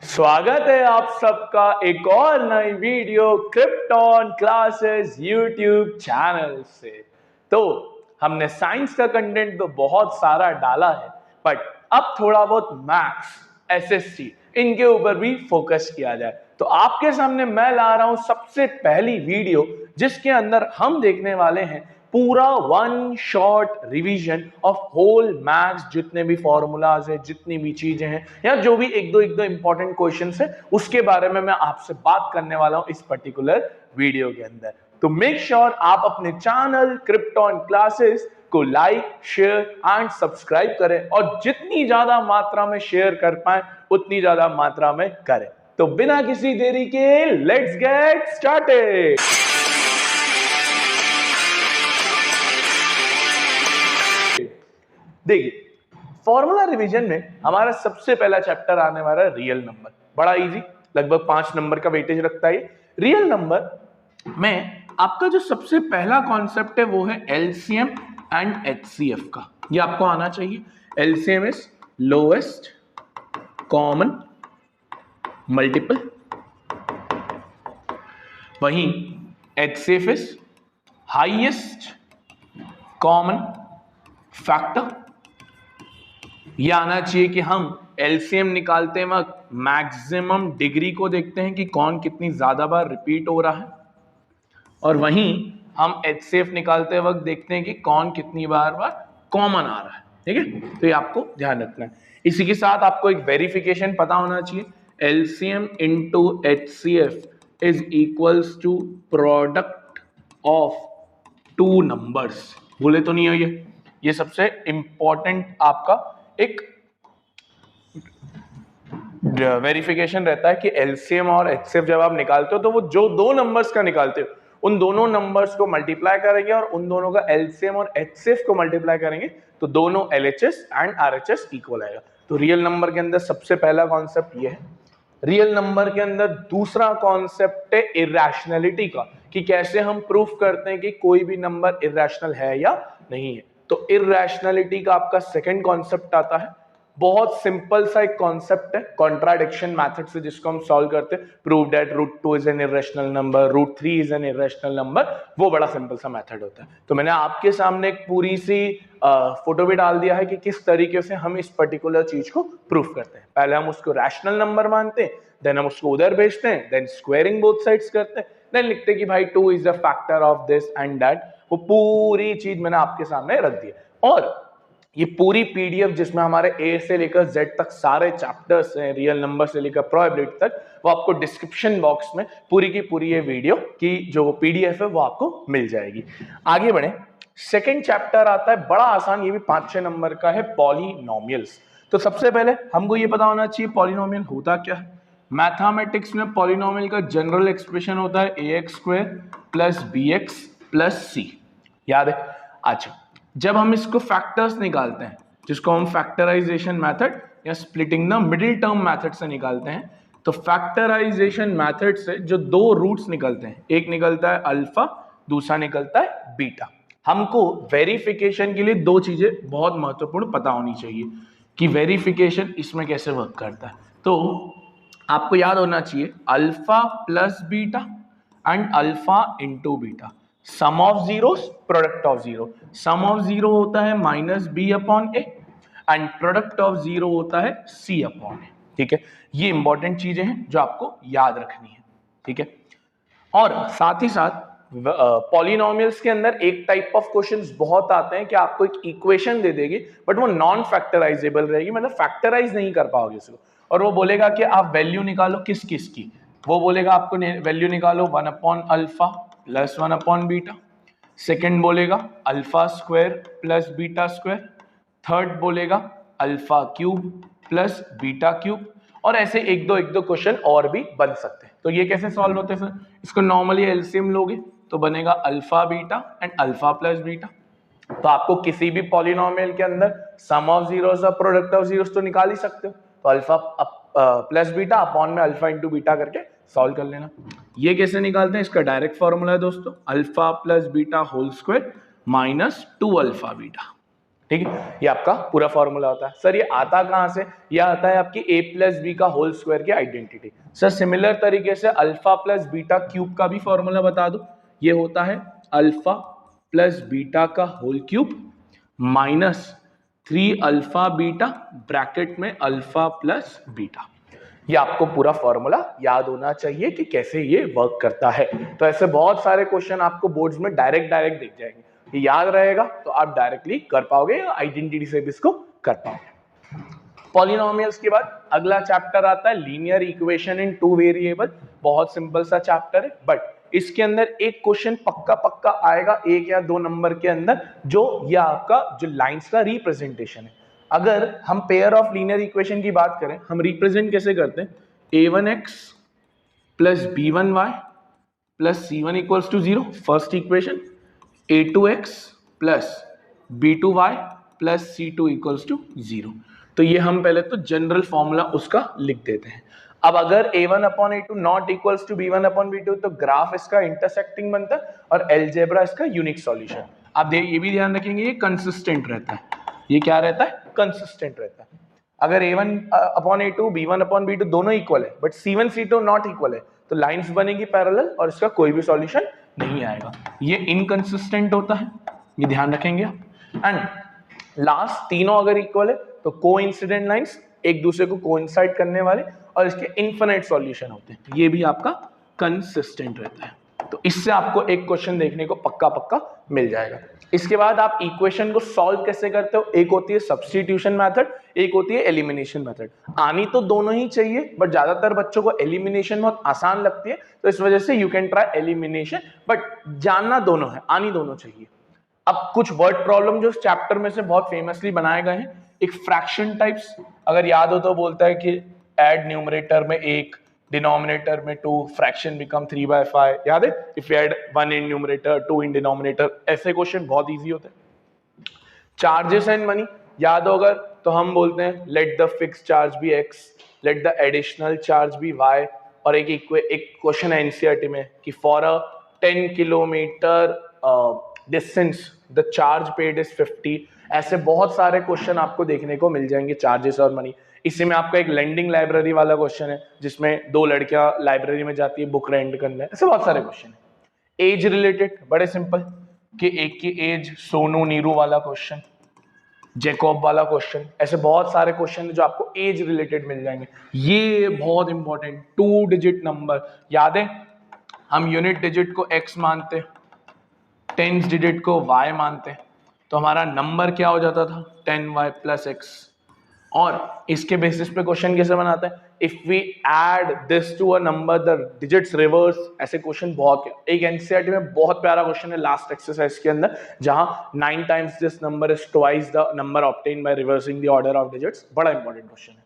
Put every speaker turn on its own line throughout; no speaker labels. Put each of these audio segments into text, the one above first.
स्वागत है आप सबका एक और नई video krypton classes YouTube channel से। तो हमने साइंस का कंटेंट तो बहुत सारा डाला है, बट अब थोड़ा बहुत मैथ्स, एसएसटी इनके ऊपर भी फोकस किया जाए। तो आपके सामने मैं ला रहा हूं सबसे पहली वीडियो, जिसके अंदर हम देखने वाले हैं पूरा one shot revision of whole maths, जितने भी फॉर्मूलाज है, जितनी भी चीजें हैं, या जो भी एक दो इंपॉर्टेंट क्वेश्चंस है, उसके बारे में मैं आपसे बात करने वाला हूं इस पर्टिकुलर वीडियो के अंदर। तो मेक श्योर आप अपने चैनल क्रिप्टॉन क्लासेस को लाइक, शेयर एंड सब्सक्राइब करें, और जितनी ज्यादा मात्रा में शेयर कर पाए उतनी ज्यादा मात्रा में करें। तो बिना किसी देरी के लेट्स गेट स्टार्टेड। देखिए, फॉर्मूला रिवीजन में हमारा सबसे पहला चैप्टर आने वाला है रियल नंबर। बड़ा इजी, लगभग 5 नंबर का वेटेज रखता है। रियल नंबर में आपका जो सबसे पहला कॉन्सेप्ट है वो है एलसीएम एंड एचसीएफ का। ये आपको आना चाहिए। LCM is lowest common multiple, वहीं HCF is highest common factor. यह आना चाहिए कि हम एलसीएम निकालते वक्त मैक्सिमम डिग्री को देखते हैं कि कौन कितनी ज्यादा बार रिपीट हो रहा है, और वहीं हम एचसीएफ निकालते वक्त देखते हैं कि कौन कितनी बार कॉमन आ रहा है। ठीक है, तो ये आपको ध्यान रखना है। इसी के साथ आपको एक वेरिफिकेशन पता होना चाहिए। LCM into HCF is equals to product of two numbers. बोले तो नहीं हो ये सबसे इंपॉर्टेंट आपका एक वेरिफिकेशन रहता है कि एलसीएम और एचसीएफ जब आप निकालते हो तो वो जो दो नंबर्स का निकालते हो उन दोनों नंबर्स को मल्टीप्लाई करेंगे, और उन दोनों का एलसीएम और एचसीएफ को मल्टीप्लाई करेंगे तो दोनों एलएचएस एंड आरएचएस इक्वल आएगा। तो रियल नंबर के अंदर सबसे पहला कॉन्सेप्ट ये है। रियल नंबर के अंदर दूसरा कॉन्सेप्ट है इरैशनैलिटी का, कि कैसे हम प्रूफ करते हैं कि कोई भी नंबर इरैशनल है या नहीं है। तो इरैशनैलिटी का आपका सेकंड कॉन्सेप्ट आता है। बहुत सिंपल सा एक कॉन्सेप्ट है, कॉन्ट्राडिक्शन मेथड से, जिसको हम सॉल्व करते हैं। Prove that √2 is an irrational number, √3 is an irrational number. वो बड़ा सिंपल सा मेथड होता है। तो मैंने आपके सामने एक पूरी सी फोटो भी डाल दिया है कि किस तरीके से हम इस पर्टिकुलर चीज को प्रूफ करते हैं। पहले हम उसको रैशनल नंबर मानते हैं, देन हम उसको उधर भेजते हैं, देन स्क्वायरिंग बोथ साइड्स करते हैं, देन लिखते हैं कि भाई 2 is the factor of this and that. वो पूरी चीज मैंने आपके सामने रख दी है। और ये पूरी पीडीएफ, जिसमें हमारे ए से लेकर जेड तक सारे चैप्टर्स हैं, रियल नंबर से लेकर प्रोबेबिलिटी तक, वो आपको डिस्क्रिप्शन बॉक्स में पूरी की पूरी ये वीडियो की जो पीडीएफ है वो आपको मिल जाएगी। आगे बढ़े, सेकंड चैप्टर आता है, बड़ा आसान, ये भी 5-6 नंबर का है, पॉलिनोमियल्स। तो सबसे पहले हमको ये पता होना चाहिए पॉलिनोमियल होता क्या है। मैथमेटिक्स में पॉलिनोमियल का जनरल एक्सप्रेशन होता है ax² + bx + c। याद है? अच्छा, जब हम इसको फैक्टर्स निकालते हैं, जिसको हम फैक्टराइजेशन मेथड या splitting the middle term method से निकालते हैं, तो फैक्टराइजेशन मेथड से जो दो रूट्स निकलते हैं, एक निकलता है अल्फा, दूसरा निकलता है बीटा। हमको वेरिफिकेशन के लिए दो चीजें बहुत महत्वपूर्ण पता होनी चाहिए कि वेरिफिकेशन इसमें कैसे वर्क करता है। तो आपको याद होना चाहिए alpha plus beta and alpha into beta, sum of zeros product of zero. Sum of zero होता है -b/a and product of zero होता है c/a। ठीक है, ये इंपॉर्टेंट चीजें हैं जो आपको याद रखनी है। ठीक है, और साथ ही साथ पॉलिनोमियल्स के अंदर एक टाइप ऑफ क्वेश्चंस बहुत आते हैं कि आपको एक इक्वेशन दे देगी, बट वो नॉन फैक्टराइजेबल रहेगी, मतलब फैक्टराइज नहीं कर पाओगे इसको, और वो बोलेगा कि आप वैल्यू निकालो किस किस की। वो बोलेगा आपको वैल्यू निकालो 1/α + 1/β। सेकेंड बोलेगा α² + β²। थर्ड बोलेगा α³ + β³, और ऐसे एक दो क्वेश्चन और भी बन सकते हैं। तो ये कैसे सॉल्व होते हैं सर? इसको नॉर्मली एलसीएम लोगे तो बनेगा alpha beta and alpha plus beta. तो आपको किसी भी पॉलिनोमियल के अंदर सम ऑफ जीरोस और प्रोडक्ट ऑफ जीरोस तो निकाल ही सकते हो। तो अल्फा प्लस बीटा अपॉन में अल्फा इंटू बीटा करके सॉल्व कर लेना। ये कैसे निकालते हैं? इसका डायरेक्ट फॉर्मूला है दोस्तों, alpha plus beta whole square -2 alpha beta. ठीक है, ये आपका पूरा फॉर्मूला होता है। सर ये आता कहाँ से? यह आता है आपकी a प्लस बी का होल स्क्वायर की आइडेंटिटी। सर सिमिलर तरीके से अल्फा प्लस बीटा क्यूब का भी फॉर्मूला बता दो। ये होता है अल्फा प्लस बीटा का whole cube minus 3 alpha beta bracket में अल्फा प्लस बीटा। ये आपको पूरा फॉर्मूला याद होना चाहिए कि कैसे ये वर्क करता है। तो ऐसे बहुत सारे क्वेश्चन आपको बोर्ड्स में डायरेक्ट दिख जाएंगे, ये याद रहेगा तो आप डायरेक्टली कर पाओगे, आइडेंटिटी से भी इसको कर पाओगे। पॉलिनोमियल्स के बाद अगला चैप्टर आता है linear equation in two variable. बहुत सिंपल सा चैप्टर है, बट इसके अंदर एक क्वेश्चन पक्का आएगा 1 या 2 नंबर के अंदर, जो ये आपका जो लाइंस का रिप्रेजेंटेशन है। अगर हम पेयर ऑफ लीनियर इक्वेशन की बात करें, हम रिप्रेजेंट कैसे करते हैं? a1x plus b1y plus c1 equals to 0 first equation, a2x plus b2y plus c2 equals to 0। तो ये हम पहले तो जनरल फॉर्मूला उसका लिख देते हैं। अब अगर a1 upon a2 not equals to b1 upon b2 तो ग्राफ इसका इंटरसेक्टिंग बनता है और अलजेब्रा इसका यूनिक सॉल्यूशन। आप ये भी ध्यान रखेंगे ये कंसिस्टेंट रहता है। ये क्या रहता है? कंसिस्टेंट रहता है। अगर a1 upon a2 b1 upon b2 दोनों इक्वल है but c1 c2 not equal है तो लाइंस बनेगी पैरेलल और इसका कोई भी सॉल्यूशन नहीं आएगा। ये इनकंसिस्टेंट होता है, ये ध्यान रखेंगे आप। एंड लास्ट तीनों अगर इक्वल है तो कोइंसिडेंट लाइंस एक दूसरे को कोइंसाइड करने वाले और इसके इनफिनिट सॉल्यूशन होते हैं, ये भी आपका कंसिस्टेंट रहता है। तो इससे आपको एक क्वेश्चन देखने को पक्का मिल जाएगा। इसके बाद आप इक्वेशन को सॉल्व कैसे करते हो? एक होती है सब्स्टिट्यूशन मेथड, एक होती है एलिमिनेशन मेथड। आनी तो दोनों ही चाहिए बट ज्यादातर बच्चों को एलिमिनेशन बहुत आसान लगती है, तो इस वजह से you can try elimination, but जानना दोनों है, आनी दोनों चाहिए। अब कुछ वर्ड प्रॉब्लम जो इस चैप्टर में से बहुत फेमसली बनाए गए हैं, एक फ्रैक्शन टाइप्स, अगर याद हो तो बोलता है कि ऐड न्यूमरेटर में 1 डिनोमिनेटर में 2 फ्रैक्शन बिकम 3/5, याद है? If you add 1 in numerator 2 in denominator, ऐसे क्वेश्चन बहुत इजी होते हैं। चार्जेस एंड मनी याद होगा तो हम बोलते हैं let the fix charge be x, let the additional charge be y। और एक क्वेश्चन है एनसीईआरटी में कि for a 10 kilometre distance the charge paid is 50। ऐसे बहुत सारे क्वेश्चन आपको देखने को मिल जाएंगे चार्जेस और मनी। इसी में आपका एक लेंडिंग लाइब्रेरी वाला क्वेश्चन है जिसमें 2 लड़कियां लाइब्रेरी में जाती है बुक रेंट करने, ऐसे बहुत सारे क्वेश्चन है। एज रिलेटेड बड़े सिंपल कि एक की एज सोनू नीरू वाला क्वेश्चन, जैकॉब वाला क्वेश्चन, ऐसे बहुत सारे क्वेश्चन जो आपको एज रिलेटेड मिल जाएंगे। ये बहुत इंपॉर्टेंट 2 डिजिट नंबर याद है, हम यूनिट डिजिट को x मानते, टेंस डिजिट को y मानते, तो हमारा नंबर क्या हो जाता था 10y प्लस x। और इसके बेसिस पे क्वेश्चन कैसे बनाते हैं? If we add this to a number the digits reverse, ऐसे क्वेश्चन बहुत है। एक एनसीईआरटी में बहुत प्यारा क्वेश्चन है लास्ट एक्सरसाइज के अंदर, जहां 9 times this number is twice the number obtained by reversing the order of digits. बड़ा इंपॉर्टेंट क्वेश्चन है।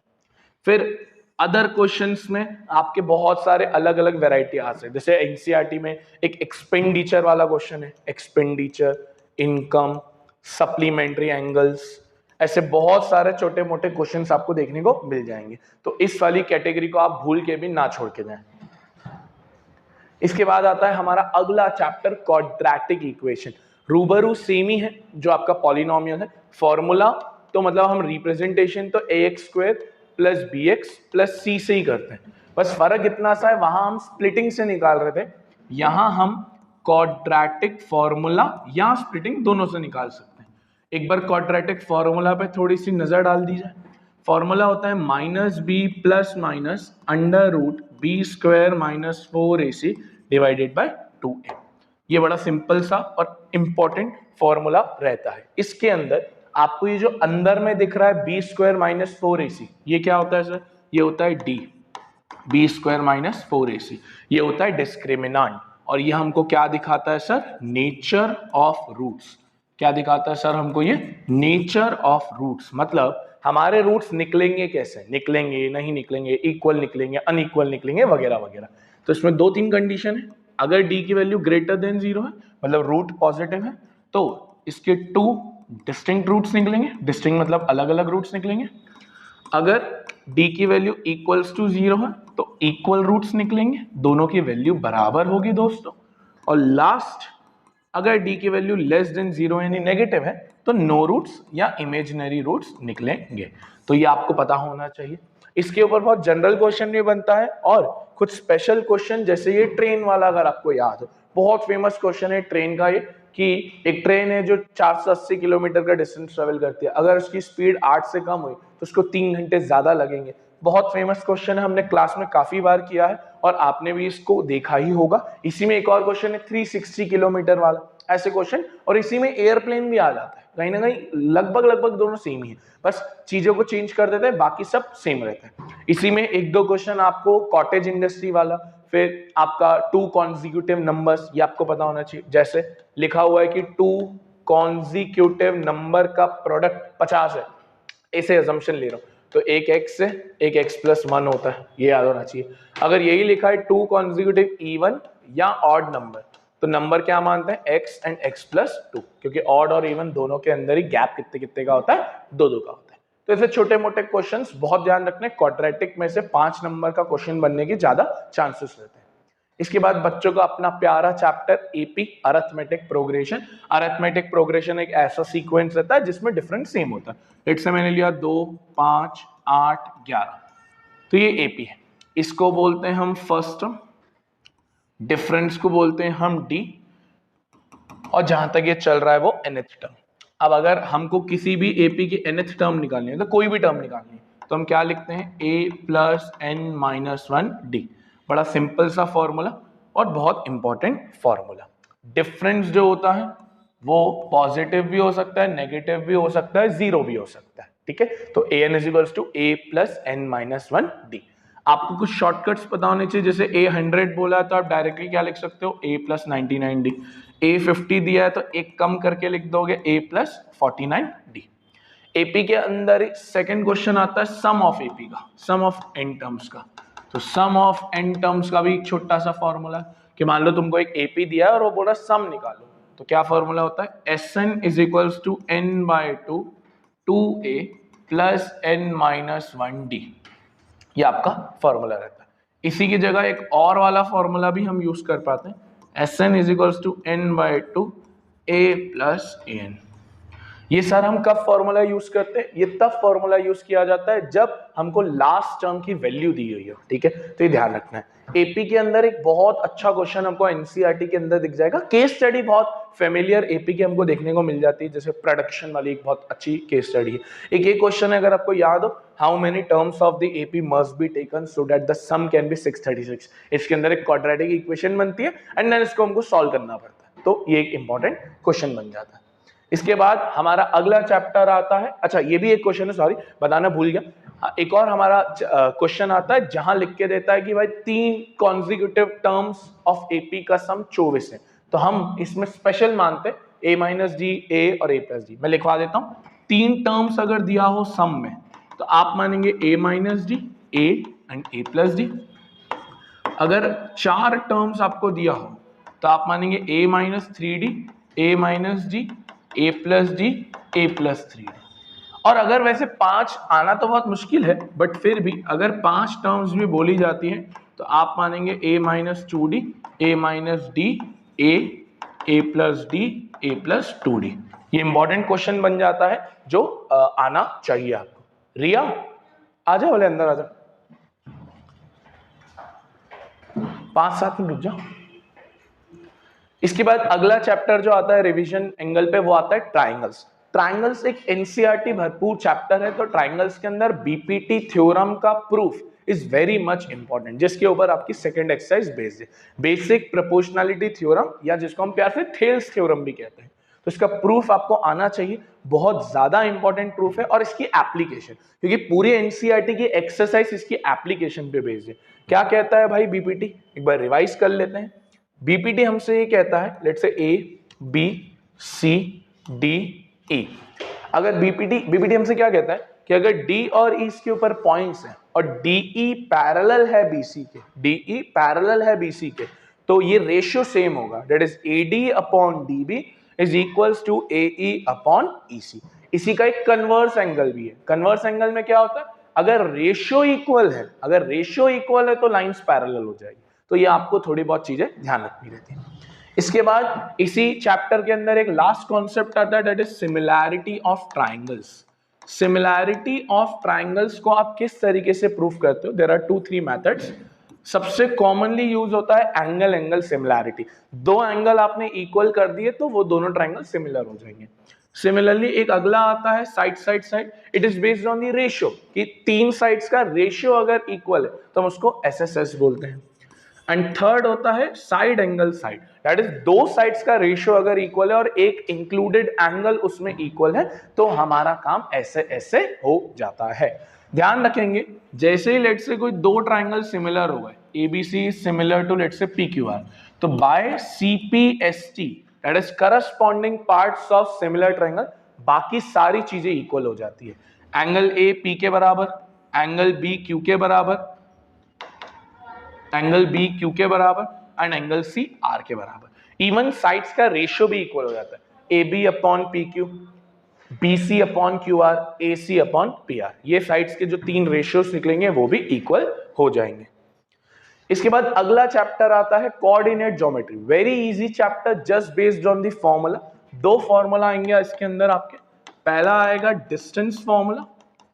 फिर अदर क्वेश्चंस में आपके बहुत सारे अलग अलग वेराइटी आ सकते हैं, जैसे एनसीईआरटी में एक एक्सपेंडिचर वाला क्वेश्चन है, एक्सपेंडिचर, इनकम, सप्लीमेंट्री एंगल्स, ऐसे बहुत सारे छोटे मोटे क्वेश्चंस आपको देखने को मिल जाएंगे। तो इस वाली कैटेगरी को आप भूल के भी ना छोड़ के जाएं। इसके बाद आता है हमारा अगला चैप्टर क्वाड्रेटिक इक्वेशन। रूबरू सेम ही है जो आपका पॉलिनोमियल है। फॉर्मूला तो मतलब हम रिप्रेजेंटेशन तो ax² plus bx plus c से ही करते हैं, बस फर्क इतना सा है, वहां हम स्प्लिटिंग से निकाल रहे थे, यहां हम क्वाड्रेटिक फॉर्मूला या स्प्लिटिंग दोनों से निकाल सकते हैं। एक बार क्वाड्रेटिक फॉर्मूला पे थोड़ी सी नजर डाल दी जाए। फॉर्मूला होता है -b plus minus under root b² minus 4ac divided by 2a। ये बड़ा सिंपल सा और इंपॉर्टेंट फॉर्मूला रहता है। इसके अंदर आपको ये जो अंदर में दिख रहा है b² माइनस 4ac, ये क्या होता है सर? ये होता है d, b² माइनस 4ac, ये होता है डिस्क्रिमिनेंट। और ये हमको क्या दिखाता है सर? Nature of roots. क्या दिखाता है सर हमको? ये नेचर ऑफ रूट्स, मतलब हमारे रूट्स निकलेंगे कैसे, निकलेंगे नहीं निकलेंगे, इक्वल निकलेंगे, अनइक्वल निकलेंगे, वगैरह वगैरह। तो इसमें 2-3 कंडीशन है। अगर d की वैल्यू ग्रेटर देन 0 है, मतलब रूट पॉजिटिव है, तो इसके 2 डिस्टिंक्ट रूट्स निकलेंगे, डिस्टिंक्ट मतलब अलग अलग रूट्स निकलेंगे। अगर d की वैल्यू इक्वल्स टू 0 है तो इक्वल रूट्स निकलेंगे, दोनों की वैल्यू बराबर होगी दोस्तों। और लास्ट, अगर d की वैल्यू लेस देन 0 यानी नेगेटिव है तो नो रूट्स या इमेजिनरी रूट्स निकलेंगे। तो ये आपको पता होना चाहिए। इसके ऊपर बहुत जनरल क्वेश्चन भी बनता है और कुछ स्पेशल क्वेश्चन, जैसे ये ट्रेन वाला अगर आपको याद हो, बहुत फेमस क्वेश्चन है ट्रेन का ये, कि एक ट्रेन है जो 480 किलोमीटर का डिस्टेंस ट्रेवल करती है, अगर उसकी स्पीड 8 से कम हुई तो उसको 3 घंटे ज्यादा लगेंगे। बहुत फेमस क्वेश्चन है, हमने क्लास में काफी बार किया है और आपने भी इसको देखा ही होगा। इसी में एक और क्वेश्चन है 360 किलोमीटर वाला, ऐसे क्वेश्चन, और इसी में एयरप्लेन भी आ जाता है। कहीं ना कहीं लगभग दोनों सेम ही है, बस चीजों को चेंज कर देते हैं, बाकी सब सेम रहता है। इसी में एक दो क्वेश्चन आपको कॉटेज इंडस्ट्री वाला, फिर आपका 2 कॉन्जिक्यूटिव नंबर्स, ये आपको पता होना चाहिए। जैसे लिखा हुआ है कि 2 कॉन्जिक्यूटिव नंबर का प्रोडक्ट 50 है, ऐसे अजम्पशन ले रहा हूं, तो एक x से एक x+1 होता है, ये याद होना चाहिए। अगर यही लिखा है 2 कॉन्जिक्यूटिव इवन या ऑड नंबर, तो नंबर क्या मानते हैं, x एंड x+2, क्योंकि ऑड और इवन दोनों के अंदर ही गैप कितने कितने का होता है, 2-2 का होता है। तो ऐसे छोटे मोटे क्वेश्चंस बहुत ध्यान रखने, क्वाड्रेटिक में से 5 नंबर का क्वेश्चन बनने की ज्यादा चांसेस रहते हैं। इसके बाद बच्चों का अपना प्यारा chapter AP, arithmetic progression. Arithmetic progression एक ऐसा सीक्वेंस रहता है जिसमें डिफरेंट सेम होता है। लेट्स से मैंने लिया 2, 5, 8, 11, तो ये एपी है। इसको बोलते हैं हम फर्स्ट टर्म, डिफरेंस को बोलते हैं हम डी, और जहां तक ये चल रहा है वो nth टर्म। अब अगर हमको किसी भी एपी की nth टर्म निकालनी है, तो कोई भी टर्म निकालनी है, तो हम क्या लिखते हैं, a+n-1d। बड़ा सिंपल सा फॉर्मूला और बहुत इंपॉर्टेंट फॉर्मूला। डिफरेंस जो होता है वो पॉजिटिव भी हो सकता है, नेगेटिव भी हो सकता है, जीरो भी हो सकता है, ठीक है। तो an = a+n-1d। आपको कुछ शॉर्टकट्स पता होने चाहिए, जैसे a 100 बोला है तो आप डायरेक्टली क्या लिख सकते हो, a+99d। a 50 दिया है तो एक कम करके लिख दोगे, a+49d। एपी के अंदर सेकंड क्वेश्चन आता है सम ऑफ एपी का, सम ऑफ एन टर्म्स का। तो सम ऑफ एन टर्म्स का भी एक छोटा सा फॉर्मूला है कि मान लो तुमको एक एपी दिया है और वो बोला सम निकालो, तो क्या फॉर्मूला होता है, Sn = n/2 2a + n-1d। ये आपका फॉर्मूला रहता है। इसी की जगह एक और वाला फॉर्मूला भी हम यूज कर पाते हैं, Sn = n/2 a + an। ये सर हम कब फॉर्मूला यूज करते हैं, ये तब फॉर्मूला यूज किया जाता है जब हमको लास्ट टर्म की वैल्यू दी हुई हो, ठीक है। तो ये ध्यान रखना है। एपी के अंदर एक बहुत अच्छा क्वेश्चन हमको एनसीईआरटी के अंदर दिख जाएगा, केस स्टडी बहुत फेमिलियर एपी की हमको देखने को मिल जाती है, जैसे प्रोडक्शन वाली एक बहुत अच्छी केस स्टडी है। एक ये क्वेश्चन है, अगर आपको याद हो, how many terms of the AP must be taken so that the sum can be 636। इसके अंदर एक क्वाड्रेटिक इक्वेशन बनती है एंड देन इसको हमको सॉल्व करना पड़ता है, तो ये एक इंपॉर्टेंट क्वेश्चन बन जाता है। इसके बाद हमारा अगला चैप्टर आता है, अच्छा ये भी एक क्वेश्चन है, सॉरी बताना भूल गया। एक और हमारा क्वेश्चन आता है जहां लिख के देता है कि भाई 3 कॉन्जिक्यूटिव टर्म्स ऑफ एपी का सम 24 है, तो हम इसमें स्पेशल मानते हैं a-d, a और a+d। मैं लिखवा देता हूं, 3 टर्म्स अगर दिया हो सम में तो आप मानेंगे a-d, a एंड a+d। अगर 4 टर्म्स आपको दिया हो तो आप मानेंगे a-3d, a-d, a+d, a+3d। और अगर वैसे 5 आना तो बहुत मुश्किल है, बट फिर भी अगर 5 टर्म्स भी बोली जाती हैं तो आप मानेंगे a-2d, a-d, a+d, a+2d। ये इंपॉर्टेंट क्वेश्चन बन जाता है जो आना चाहिए आपको। रिया आ जाओ, बोले अंदर आ जाओ, 5-7 मिनट रुक जाओ। इसके बाद अगला चैप्टर जो आता है रिवीजन एंगल पे, वो आता है ट्राइंगल्स। ट्राइंगल्स एक एनसीईआरटी भरपूर चैप्टर है, तो ट्राइंगल्स के अंदर बीपीटी थ्योरम का proof is very much important, जिसके ऊपर आपकी सेकंड एक्सरसाइज बेस्ड है, बेसिक प्रोपोर्शनैलिटी थ्योरम, या जिसको हम प्यार से थेल्स थ्योरम भी कहते हैं। तो इसका प्रूफ आपको आना चाहिए, बहुत ज्यादा इंपॉर्टेंट प्रूफ है। और इसकी एप्लीकेशन, क्योंकि पूरी एनसीईआरटी की एक्सरसाइज इसकी एप्लीकेशन पे बेस्ड है। क्या कहता है भाई बीपीटी, एक बार रिवाइज कर लेते हैं। बीपीटी हमसे ये कहता है, let's say A, B, C, D, E। अगर बीपीटी हमसे क्या कहता है कि अगर D और E के ऊपर पॉइंट्स हैं और DE पैरेलल है BC के, DE पैरेलल है BC के, तो ये रेशियो सेम होगा, that is AD/DB is equals to AE/EC। इसी का एक कन्वर्स एंगल भी है। कन्वर्स एंगल में क्या होता है, अगर रेशियो इक्वल है, तो लाइंस पैरेलल हो जाएगी। तो ये आपको थोड़ी बहुत चीजें ध्यान रखनी रहती है। इसके बाद इसी चैप्टर के अंदर एक लास्ट कॉन्सेप्ट आता है, that is similarity of triangles. Similarity of triangles को आप किस तरीके से प्रूफ करते हो? There are 2-3 methods. सबसे कॉमनली यूज होता है एंगल एंगल सिमिलैरिटी। दो एंगल आपने इक्वल कर दिए तो वो दोनों ट्राइंगल सिमिलर हो जाएंगे। सिमिलरली एक अगला आता है side side side. It is based on the ratio, कि तीन साइड्स का रेशियो अगर इक्वल है तो हम उसको एसएसएस बोलते हैं। एंड थर्ड होता है side angle side, that is दो साइड्स का रेशियो अगर इक्वल है और एक इंक्लूडेड एंगल उसमें इक्वल है तो हमारा काम ऐसे ऐसे हो जाता है। ध्यान रखेंगे, जैसे ही लेट्स से कोई दो ट्राइंगल सिमिलर हो गए, ABC similar to let's say PQR, तो by CPCT that is corresponding parts of similar triangle बाकी सारी चीजें इक्वल हो जाती है। एंगल ए पी के बराबर, एंगल बी क्यू के बराबर, एंगल बी क्यू के बराबर एंड एंगल सी आर के बराबर। इवन साइड्स का रेशियो भी इक्वल हो जाता है, A B upon P Q, B C upon Q R, A C upon P R. ये साइड्स के जो तीन रेशियोस निकलेंगे वो भी इक्वल हो जाएंगे। इसके बाद अगला चैप्टर आता है coordinate geometry. Very easy chapter, just based on the formula. दो फॉर्मूला आएंगे इसके अंदर आपके। पहला आएगा डिस्टेंस फॉर्मूला,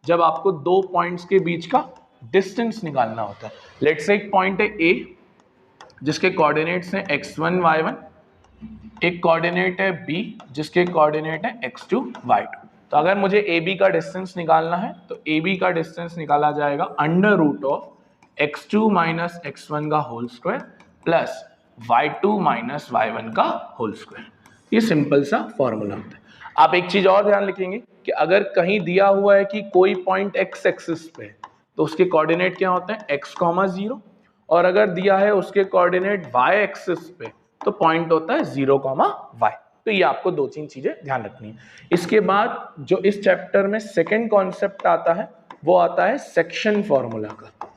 जब आपको दो पॉइंट्स के बीच का डिस्टेंस निकालना होता है। लेट्स से एक पॉइंट है ए जिसके कोऑर्डिनेट्स हैं x1 y1, एक कोऑर्डिनेट है b जिसके कोऑर्डिनेट है x2 y2। तो अगर मुझे ab का डिस्टेंस निकालना है तो ab का डिस्टेंस निकाला जाएगा under root of x2 minus x1 का whole square plus y2 minus y1 का होल स्क्वायर। ये सिंपल सा फॉर्मूला होता है। आप एक चीज और ध्यान रखेंगे कि अगर कहीं दिया हुआ है कि कोई पॉइंट x एक्सिस पे है तो उसके कोऑर्डिनेट क्या होते हैं? x, 0, और अगर दिया है उसके कोऑर्डिनेट y एक्सिस पे तो पॉइंट होता है 0, y। तो ये आपको दो तीन चीजें ध्यान रखनी है। इसके बाद जो इस चैप्टर में सेकंड कॉन्सेप्ट आता है वो आता है सेक्शन फॉर्मूला का।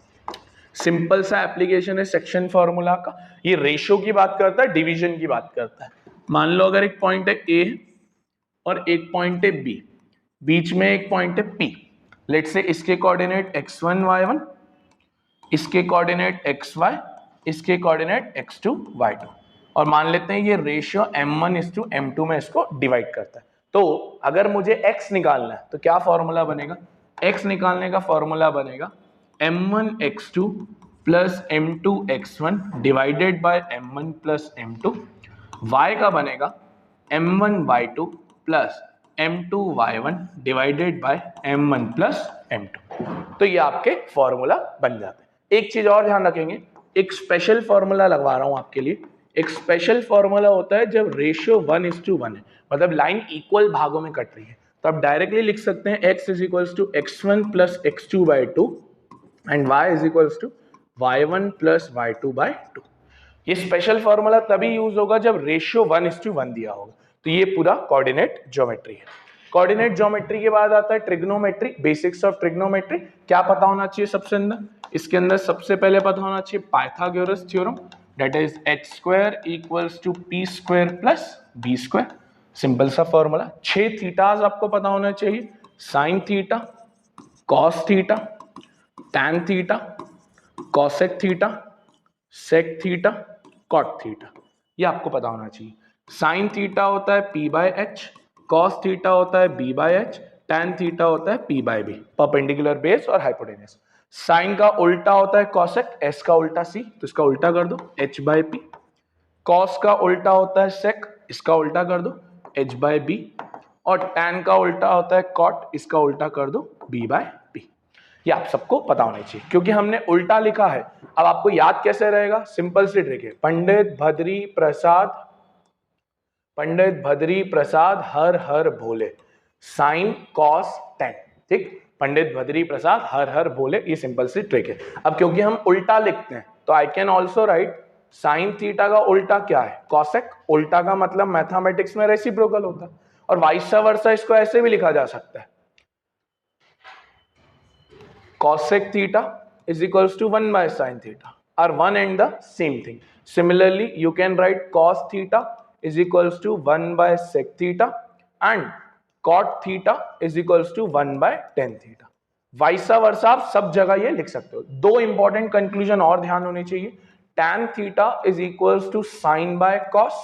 सिंपल सा एप्लीकेशन है सेक्शन फॉर्मूला का। ये रेशियो की बात करता है, डिवीजन की बात करता है। मान लो अगर एक पॉइंट है a और एक पॉइंट है b, बीच में एक पॉइंट है p। लेट्स से इसके कोऑर्डिनेट x1 y1, इसके कोऑर्डिनेट xy, इसके कोऑर्डिनेट x2 y2, और मान लेते हैं ये रेशियो m1:m2 में इसको डिवाइड करता है। तो अगर मुझे x निकालना है तो क्या फॉर्मूला बनेगा? x निकालने का फॉर्मूला बनेगा m1x2 plus m2x1 divided by m1 plus m2। y का बनेगा m1y2 plus m2y1 divided by m1 plus m2। तो ये आपके फॉर्मूला बन जाते हैं। एक चीज और ध्यान रखेंगे, एक स्पेशल फॉर्मूला लगवा रहा हूं आपके लिए। एक स्पेशल फॉर्मूला होता है जब रेशियो 1:1 है, मतलब लाइन इक्वल भागों में कट रही है, तो आप डायरेक्टली लिख सकते हैं x is equals to x1 plus x2/2 and y is equals to y1 plus y2/2। ये स्पेशल फॉर्मूला तभी यूज होगा जब रेशियो 1:1 दिया होगा। तो ये पूरा कोऑर्डिनेट ज्योमेट्री है। कोऑर्डिनेट ज्योमेट्री के बाद आता है ट्रिग्नोमेट्री, बेसिक्स ऑफ ट्रिग्नोमेट्री। क्या पता होना चाहिए सबसे अंदर? इसके अंदर सबसे पहले पता होना चाहिए Pythagoras theorem, that is h² equals to p² plus b²। Simple सा फॉर्मूला। 6 थीटास आपको पता होना चाहिए, sine theta, cos theta, tan theta, cosec theta, sec theta, cot theta. ये आपको पता होना चाहिए। साइन थीटा होता है p/h, कॉस थीटा होता है b/h, टैन थीटा होता है p/b, परपेंडिकुलर बेस और हाइपोटेनस। साइन का उल्टा होता है कॉसेक, s का उल्टा c, तो इसका उल्टा कर दो h/p। कॉस का उल्टा होता है सेक, इसका उल्टा कर दो h/b, और टैन का उल्टा होता है कॉट, इसका उल्टा कर दो b/p। ये आप सबको पता होना चाहिए क्योंकि हमने उल्टा लिखा है। अब आपको याद कैसे रहेगा? सिंपल सी ट्रिक है, पंडित भद्री प्रसाद हर हर भोले, साइन कॉस टैन। ठीक, पंडित भद्री प्रसाद हर हर भोले, ये सिंपल सी ट्रिक है। अब क्योंकि हम उल्टा लिखते हैं तो I can also right sine theta का उल्टा क्या है? कॉसेक। उल्टा का मतलब मैथमेटिक्स में रेसिप्रोकल होता है, और वाइस वर्सा इसको ऐसे भी लिखा जा सकता है, cosec theta is equals to 1 by sin theta, are one and the same thing. Similarly, you can write cos theta is equals to 1 by sec theta and cot theta is equals to 1 by tan theta. वाइसा वर्सा आप सब जगह ये लिख सकते हो। दो important conclusion और ध्यान होने चाहिए। tan theta is equals to sin by cos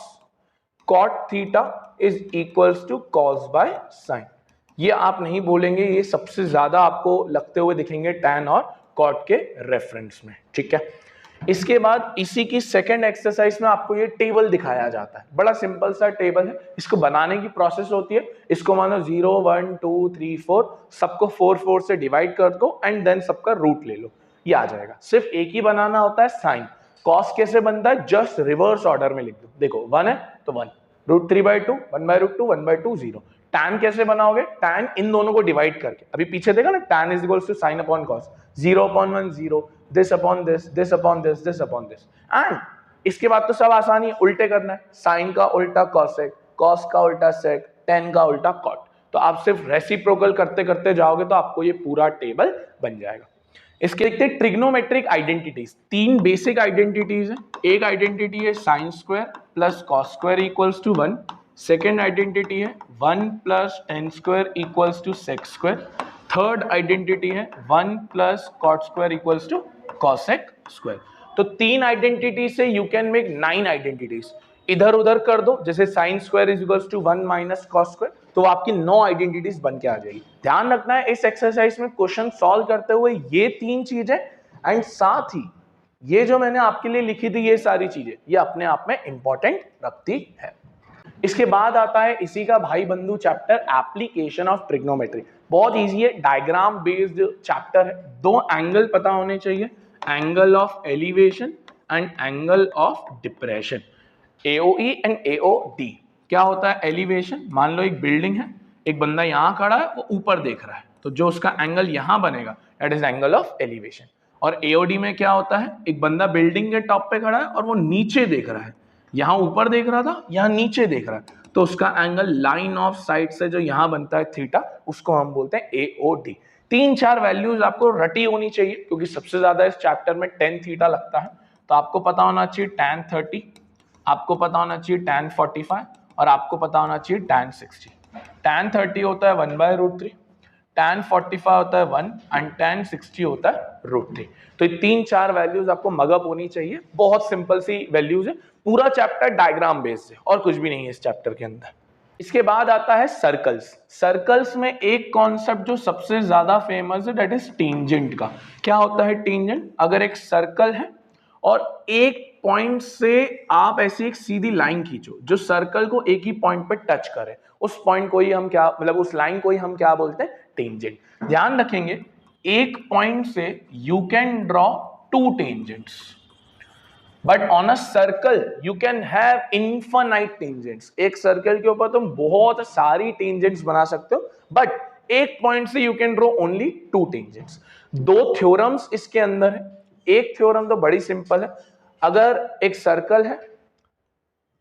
cot theta is equals to cos by sine. ये आप नहीं बोलेंगे, ये सबसे ज्यादा आपको लगते हुए दिखेंगे टैन और कॉट के रेफरेंस में, ठीक है। इसके बाद इसी की सेकंड एक्सरसाइज में आपको ये टेबल दिखाया जाता है, बड़ा सिंपल सा टेबल है। इसको बनाने की प्रोसेस होती है, इसको मानो 0 1 2 3 4 सबको 4 4 से डिवाइड कर दो एंड देन सबका रूट ले लो, ये आ जाएगा। सिर्फ एक ही बनाना होता है साइन। कॉस कैसे बनता है, जस्ट रिवर्स ऑर्डर में लिख दो। देखो 1 है तो 1, √3/2 1/√2 1/2 0। टैन कैसे बनाओगे, टैन इन दोनों को डिवाइड करके, अभी पीछे देखा ना, tan is equals to sine upon cos, 0/1 0, this upon this, this upon this, this upon this. And इसके बाद तो सब आसानी है, उल्टे करना है, साइन का उल्टा कॉसेक, कॉस का उल्टा सेक, टैन का उल्टा कॉट। तो आप सिर्फ रेसिप्रोकल करते करते जाओगे तो आपको ये पूरा टेबल बन जाएगा। इसके देखते हैं ट्रिग्नोमेट्रिक आइडेंटिटीज। 3 बेसिक आइडेंटिटीज है। एक आइडेंटिटी है sine square plus cos square equals to 1। Second identity है 1 plus tan square equals to sec square. Third identity है 1 plus cot square equals to cosec square. तो 3 आइडेंटिटी से you can make 9 identities. इधर उधर कर दो, जैसे sine square is equals to 1 minus cos square, तो आपकी 9 आइडेंटिटीज बन के आ जाएगी। ध्यान रखना है इस एक्सरसाइज में क्वेश्चन सॉल्व करते हुए ये 3 चीजें एंड साथ ही ये जो मैंने आपके लिए लिखी थी ये सारी चीजें, ये अपने आप में इंपॉर्टेंट रखती है। इसके बाद आता है इसी का भाई बंधु चैप्टर एप्लीकेशन ऑफ ट्रिग्नोमेट्री। बहुत इजी है, डायग्राम बेस्ड चैप्टर है। 2 एंगल पता होने चाहिए, angle of elevation and angle of depression, AOE and AOD। क्या होता है एलिवेशन, मान लो एक बिल्डिंग है, एक बंदा यहाँ खड़ा है, वो ऊपर देख रहा है, तो जो उसका एंगल यहाँ बनेगा that is angle of elevation. और AOD में क्या होता है, एक बंदा बिल्डिंग के टॉप पे खड़ा है और वो नीचे देख रहा है, यहाँ ऊपर देख रहा था, यहाँ नीचे देख रहा है, तो उसका एंगल लाइन ऑफ साइट से जो यहाँ बनता है थीटा, उसको हम बोलते हैं AOD। 3-4 वैल्यूज आपको रटी होनी चाहिए, क्योंकि सबसे ज्यादा इस चैप्टर में tan थीटा लगता है। तो आपको पता होना चाहिए tan 30, आपको पता होना चाहिए tan 45 और आपको पता होना चाहिए tan 60। tan 30 होता है 1/√3, tan 45 होता है 1 एंड tan 60 होता है √3। तो ये 3-4 वैल्यूज आपको मगअप होनी चाहिए। बहुत सिंपल सी वैल्यूज है, पूरा चैप्टर डायग्राम बेस्ड है और कुछ भी नहीं है इस चैप्टर के अंदर। इसके बाद आता है सर्कल्स। सर्कल्स में एक कॉन्सेप्ट जो सबसे ज्यादा फेमस है दैट इज टेंजेंट का। क्या होता है टेंजेंट, अगर एक सर्कल है और एक पॉइंट से आप ऐसी एक सीधी लाइन खींचो जो सर्कल को एक ही पॉइंट पे टच करे, उस पॉइंट को ही हम क्या, मतलब उस लाइन को ही हम क्या बोलते हैं, टेंजेंट। ध्यान रखेंगे एक पॉइंट से you can draw 2 tangents, but on a circle you can have infinite tangents. एक सर्कल के ऊपर तुम बहुत सारी टेंजेंट्स बना सकते हो, बट एक पॉइंट से you can draw only 2 tangents. 2 theorems इसके अंदर है। एक थ्योरम तो बड़ी सिंपल है, अगर एक सर्कल है,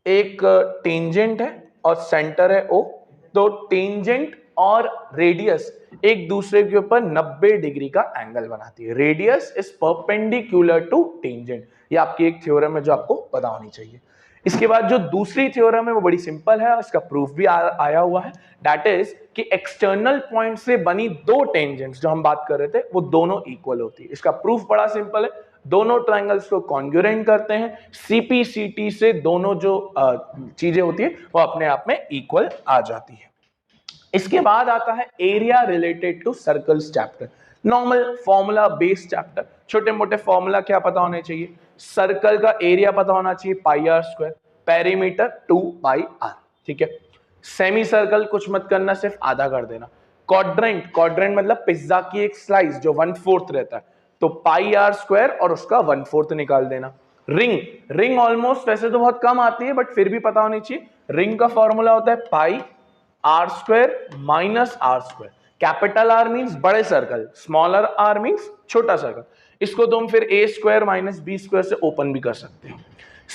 एक टेंजेंट है और सेंटर है O, तो टेंजेंट और रेडियस एक दूसरे के ऊपर 90 डिग्री का एंगल बनाती है। Radius is perpendicular to tangent. ये आपकी एक थ्योरम है जो आपको पता होनी चाहिए। इसके बाद जो दूसरी थ्योरम है वो बड़ी सिंपल है, इसका प्रूफ भी आया हुआ है, दैट इज कि एक्सटर्नल पॉइंट से बनी 2 टेंजेंट्स जो हम बात कर रहे थे वो दोनों इक्वल होती है। इसका प्रूफ बड़ा सिंपल है, दोनों ट्रायंगल्स को कॉन्ग्रुएंट करते हैं, CPCT से दोनों जो चीजें होती है वो अपने आप में इक्वल आ जाती है। इसके बाद आता है area related to circles chapter, normal formula based chapter. छोटे मोटे फॉर्मूला क्या पता होने चाहिए, सर्कल का एरिया पता होना चाहिए πr², पेरीमीटर 2πr, ठीक है। सेमी सर्कल कुछ मत करना, सिर्फ आधा कर देना। क्वाड्रेंट, क्वाड्रेंट मतलब पिज्जा की एक स्लाइस जो 1/4 रहता है, तो πr² और उसका 1/4 निकाल देना। रिंग, रिंग ऑलमोस्ट वैसे तो बहुत कम आती है बट फिर भी पता होनी चाहिए। रिंग का फॉर्मूला होता है πr² minus r²। Capital R means बड़े सर्कल, स्मॉलर r मींस छोटा सर्कल। इसको तुम फिर a² माइनस b² से ओपन भी कर सकते हो।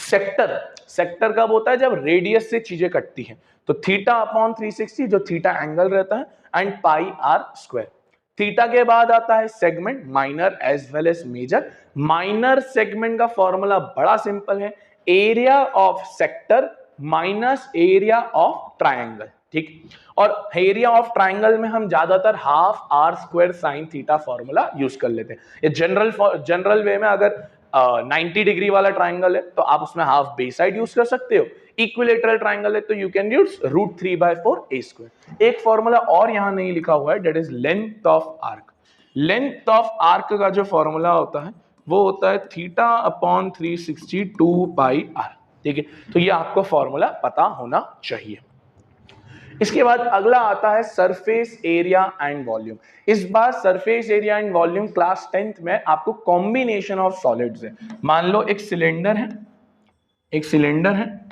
सेक्टर, सेक्टर कब होता है, जब रेडियस से चीजें कटती हैं, तो θ/360 जो थीटा एंगल रहता है एंड πr²। थीटा के बाद आता है segment, minor as well as major. Minor segment का फॉर्मूला बड़ा सिंपल है, area of sector minus area of triangle, ठीक। और एरिया ऑफ ट्रायंगल में हम ज्यादातर half r² sin theta formula use कर लेते हैं। ये जनरल वे में अगर 90 डिग्री वाला ट्रायंगल है तो आप उसमें हाफ बेस साइड यूज कर सकते हो, इक्विलेटरल ट्राइंगल है तो यू कैन यूज √3/4 a²। एक फॉर्मूला और यहां नहीं लिखा हुआ है, that is length of arc. Length of arc का जो फॉर्मूला होता है वो होता है θ/360 ठीक है, तो ये आपको फॉर्मूला पता होना चाहिए। इसके बाद अगला आता है सरफेस एरिया एंड वॉल्यूम। इस बार surface area and volume class 10th में आपको कॉम्बिनेशन ऑफ सॉलिड्स है। मान लो एक सिलेंडर है,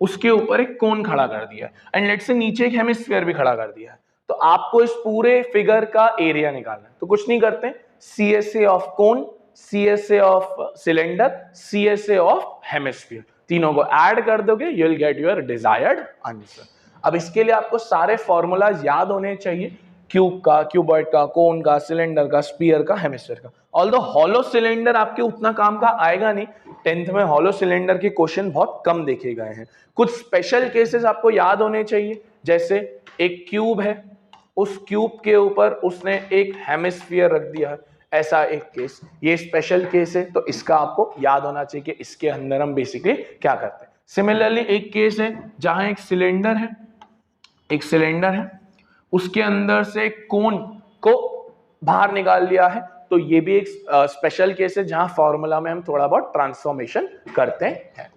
उसके ऊपर एक कोन खड़ा कर दिया एंड लेट्स से नीचे एक हेमिस्फीयर भी खड़ा कर दिया है, तो आपको इस पूरे फिगर का एरिया निकालना है। तो कुछ नहीं करते, CSA of cone, CSA of cylinder, CSA of hemisphere, तीनों को ऐड कर दोगे, you will get your desired answer. अब इसके लिए आपको सारे फॉर्मूलाज याद होने चाहिए, क्यूब का, क्यूबॉइड का, कोन का, सिलेंडर का, स्फीयर का, हेमिस्फीयर का। ऑल्दो हॉलो सिलेंडर आपके उतना काम का आएगा नहीं, 10th में हॉलो सिलेंडर के क्वेश्चन बहुत कम देखे गए हैं। कुछ स्पेशल केसेस आपको याद होने चाहिए, जैसे एक क्यूब है, उस क्यूब के ऊपर उसने एक हेमिस्फीयर रख दिया है, ऐसा एक केस, ये स्पेशल केस है, तो इसका आपको याद होना चाहिए कि इसके अंदर हम बेसिकली क्या करते हैं। सिमिलरली एक केस है जहां एक सिलेंडर है, उसके अंदर से कोन को बाहर निकाल लिया है, तो ये भी एक स्पेशल केस है जहां फॉर्मूला में हम थोड़ा बहुत ट्रांसफॉर्मेशन करते हैं।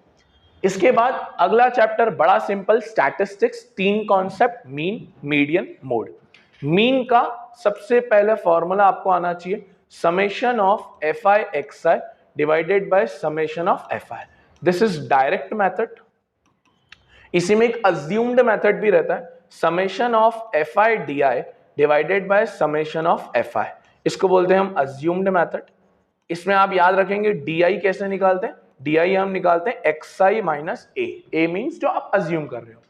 इसके बाद अगला चैप्टर बड़ा simple, statistics, 3 concept, mean, median, mode. Mean का सबसे पहले फॉर्मूला आपको आना चाहिए, summation of fi xi divided by summation of fi। This is direct method. इसी में एक अज्यूम्ड मेथड भी रहता है, summation of fi di divided by summation of fi, इसको बोलते हैं हम अज्यूम्ड मेथड। इसमें आप याद रखेंगे di कैसे निकालते हैं, di हम निकालते हैं xi माइनस a मींस जो आप अज्यूम कर रहे हो।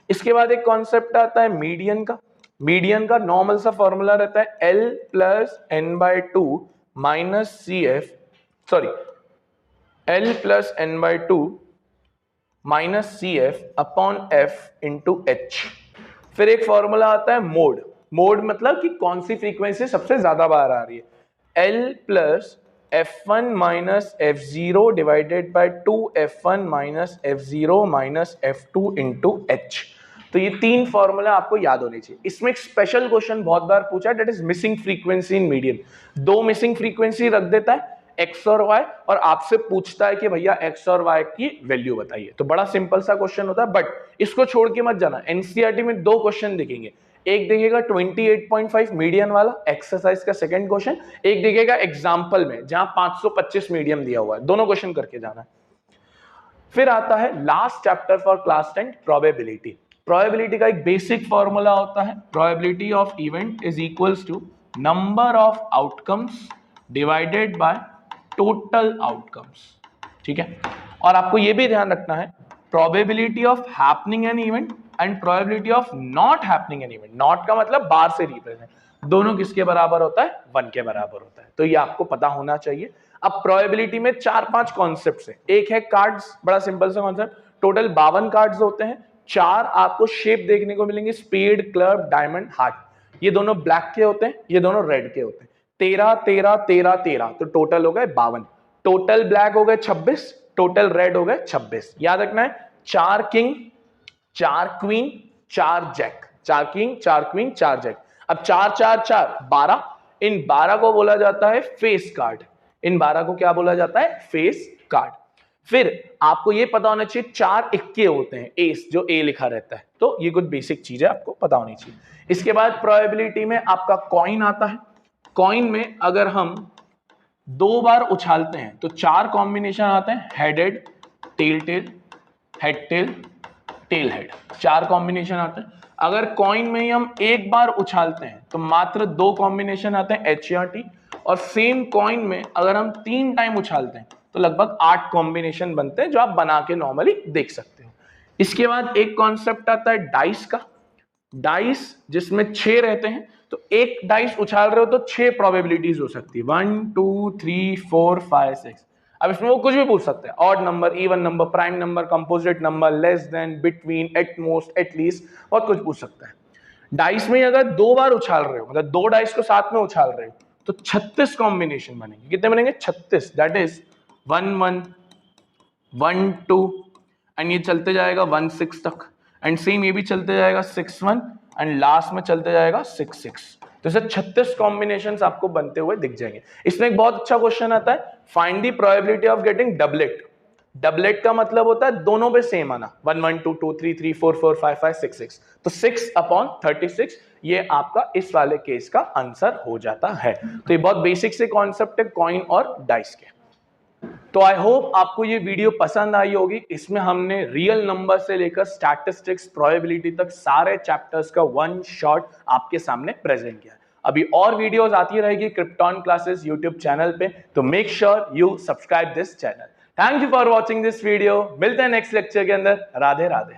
इसके बाद एक कॉन्सेप्ट आता है मीडियन का। मीडियन का नॉर्मल सा फॉर्मूला रहता है L plus n/2 minus L plus n/2 minus CF upon F into H। फिर एक फॉर्मूला आता है मोड। मोड मतलब कि कौन सी फ्रीक्वेंसी सबसे ज्यादा बाहर आ रही है, L plus F1 minus F0 divided by 2F1 minus F0 minus F2 into H। तो ये 3 फॉर्मूला आपको याद होने चाहिए। इसमें एक स्पेशल क्वेश्चन बहुत बार पूछा, that is missing frequency in median. 2 missing frequency रख देता है, x और y, और आपसे पूछता है कि भैया x और y की वैल्यू बताइए। तो बड़ा सिंपल सा क्वेश्चन होता है, बट इसको छोड़ के मत जाना, एनसीईआरटी में 2 क्वेश्चन दिखेंगे, एक दिखेगा 28.5 मीडियन वाला एक्सरसाइज का सेकंड क्वेश्चन, एक दिखेगा एग्जांपल में जहां 525 मीडियम दिया हुआ है, दोनों क्वेश्चन करके जाना है। फिर आता है last chapter for class 10, probability. Probability का एक बेसिक फॉर्मूला होता है, probability of event is equals to number of outcomes divided by total outcomes, ठीक है। और आपको यह भी ध्यान रखना है, probability of happening an event and probability of not happening an event, not का मतलब बाहर से रिप्रेजेंट, दोनों किसके बराबर होता है, 1 के बराबर होता है। तो ये आपको पता होना चाहिए। अब प्रोबेबिलिटी में 4-5 कॉन्सेप्ट्स हैं। एक है कार्ड्स, बड़ा सिंपल सा कॉन्सेप्ट, टोटल 52 कार्ड्स होते हैं, 4 आपको शेप देखने को मिलेंगे, स्पेड, क्लब, डायमंड, हार्ट। ये दोनों ब्लैक के होते हैं, ये दोनों रेड के होते हैं। 13 13 13 13, तो टोटल हो गए 52। टोटल ब्लैक हो गए 26, टोटल रेड हो गए 26। याद रखना है, 4 king, 4 queen, 4 jack, 4 king, 4 queen, 4 jack. अब 4 4 4 12, इन 12 को बोला जाता है फेस कार्ड, इन 12 को क्या बोला जाता है, फेस कार्ड। फिर आपको ये पता होना चाहिए 4 इक्के होते हैं, एस, जो ए लिखा रहता है। तो ये कुछ बेसिक चीजें आपको पता होनी चाहिए। इसके बाद प्रोबेबिलिटी में आपका कॉइन आता है। कॉइन में अगर हम 2 बार उछालते हैं तो 4 कॉम्बिनेशन आते हैं, head head, tail tail, head tail, tail head, 4 combination आते हैं। अगर कॉइन में ही हम 1 बार उछालते हैं तो मात्र 2 कॉम्बिनेशन आते हैं, एच या टी। और सेम कॉइन में अगर हम 3 टाइम उछालते हैं तो लगभग 8 कॉम्बिनेशन बनते हैं, जो आप बना के नॉर्मली देख सकते हो। इसके बाद एक कॉन्सेप्ट आता है डाइस का। डाइस जिसमें 6 रहते हैं, तो एक डाइस उछाल रहे हो तो 6 प्रोबेबिलिटीज हो सकती है, 1 2 3 4 5 6। अब इसमें वो कुछ भी पूछ सकते हैं, odd number, even number, prime number, composite number, less than, between, at most, at least, बहुत कुछ पूछ सकता है। डाइस में अगर 2 बार उछाल रहे हो, मतलब 2 डाइस को साथ में उछाल रहे हो, तो 36 कॉम्बिनेशन बनेंगे। कितने बनेंगे, 36। दैट इज 1 1 1 2 एंड ये चलते जाएगा 1 6 तक, एंड सेम ये भी चलते जाएगा 6 1, एंड लास्ट में चलते जाएगा 6 6। तो इसे 36 कॉम्बिनेशंस आपको बनते हुए दिख जाएंगे। इसमें एक बहुत अच्छा क्वेश्चन आता है, find the probability of getting doublet. Doublet का मतलब होता है दोनों पे सेम आना, 1 1 2 2 3 3 4 4 5 5 6 6। तो 6/36 ये आपका इस वाले केस का आंसर हो जाता है। तो ये बहुत बेसिक से कॉन्सेप्ट है कॉइन और डाइस के। तो आई होप आपको ये वीडियो पसंद आई होगी। इसमें हमने रियल नंबर से लेकर स्टैटिस्टिक्स, प्रोबेबिलिटी तक सारे चैप्टर्स का वन शॉट आपके सामने प्रेजेंट किया। अभी और वीडियोस आती रहेगी क्रिप्टॉन क्लासेस यूट्यूब चैनल पे, तो make sure you subscribe this channel. Thank you for watching this video. मिलते हैं नेक्स्ट लेक्चर के अंदर। राधे राधे।